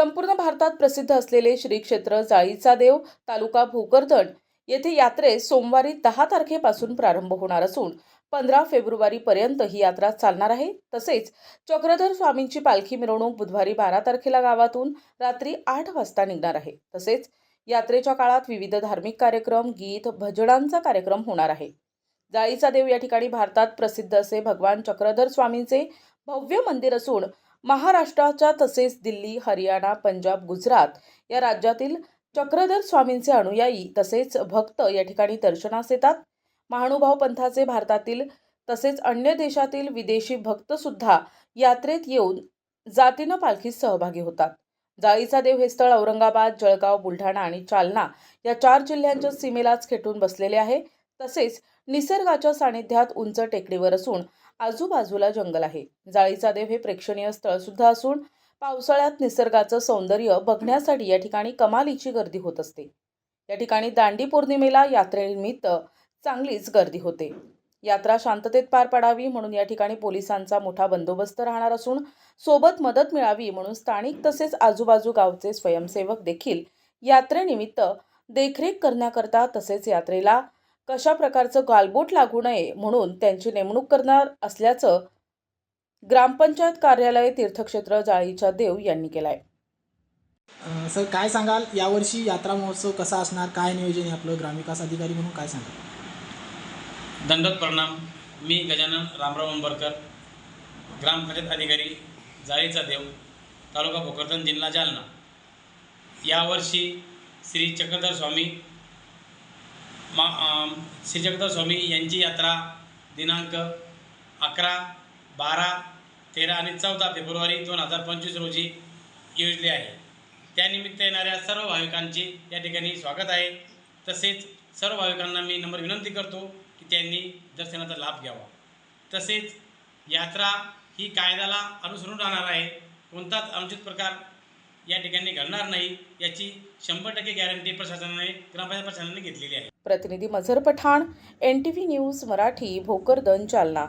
संपूर्ण भारतात प्रसिद्ध असलेले श्री क्षेत्र जाळीचा देव तालुका भोकरदन येथे यात्रेस सोमवारी 10 तारखेपासून प्रारंभ होणार असून 15 फेब्रुवारीपर्यंत ही यात्रा चालणार आहे। तसेच चक्रधर स्वामींची पालखी मिरवणूक बुधवारी 12 तारखेला गावातून रात्री 8 वाजता निघणार आहे। तसेच यात्रेच्या काळात विविध धार्मिक कार्यक्रम, गीत, भजनांचा कार्यक्रम होणार आहे। जाळीचा देव या ठिकाणी भारतात प्रसिद्ध असे भगवान चक्रधर स्वामींचे भव्य मंदिर असून महाराष्ट्राच्या तसेच दिल्ली, हरियाणा, पंजाब, गुजरात या राज्यातील चक्रधर स्वामींचे अनुयायी तसेच भक्त या ठिकाणी दर्शनास येतात। महानुभाव पंथाचे भारतातील तसेच अन्य देशातील विदेशी भक्त सुद्धा यात्रेत येऊन जातीनं पालखीत सहभागी होतात। जाळीचा देव हे स्थळ औरंगाबाद, जळगाव, बुलढाणा आणि जालना या 4 जिल्ह्यांच्या सीमेलाच खेटून बसलेले आहे। तसेच निसर्गाच्या सानिध्यात उंच टेकडीवर असून आजूबाजूला जंगल आहे। जाळीचा देव हे प्रेक्षणीय स्थळ सुद्धा असून पावसाळ्यात निसर्गाचं सौंदर्य बघण्यासाठी या ठिकाणी कमालीची गर्दी होत असते। या ठिकाणी दांडी पौर्णिमेला यात्रेनिमित्त चांगलीच गर्दी होते। यात्रा शांततेत पार पडावी म्हणून या ठिकाणी पोलिसांचा मोठा बंदोबस्त राहणार असून सोबत मदत मिळावी म्हणून स्थानिक तसेच आजूबाजू गावचे स्वयंसेवक देखील यात्रेनिमित्त देखरेख करण्याकरता तसेच यात्रेला कशा प्रकारचं गालबोट लागू नये म्हणून त्यांची नेमणूक करणार असल्याचं ग्रामपंचायत कार्यालय तीर्थक्षेत्र जाळीचा देव यांनी केलाय। सर काय सांगाल, यावर्षी यात्रा महोत्सव कसा असणार, काय नियोजन आहे आपलं ग्रामविकास अधिकारी म्हणून, काय सांगाल? दंडवत प्रणाम। मी गजानन रामराव अंबरकर, ग्रामपंचायत अधिकारी, जाळीचा देव, तालुका भोकरदन, जिल्हा जालना। यावर्षी श्री चक्रधर स्वामी यांची यात्रा दिनांक 11, 12, 13 आणि 14 फेब्रुवारी 2025 रोजी योजली आहे। त्यानिमित्त येणाऱ्या सर्व भाविकांचे या ठिकाणी स्वागत आहे। तसेच सर्व भाविकांना मी नम्र विनंती करतो की त्यांनी दर्शनाचा लाभ घ्यावा। तसेच यात्रा ही कायद्याला अनुसरून राहणार आहे, कोणताच अनुचित प्रकार या ठिकाणी घडणार नाही याची 100% गॅरंटी ग्रामपंचायत प्रशासनाने घेतलेली आहे। प्रतिनिधी मझर पठाण, NTV न्यूज मराठी, भोकरदन, जालना।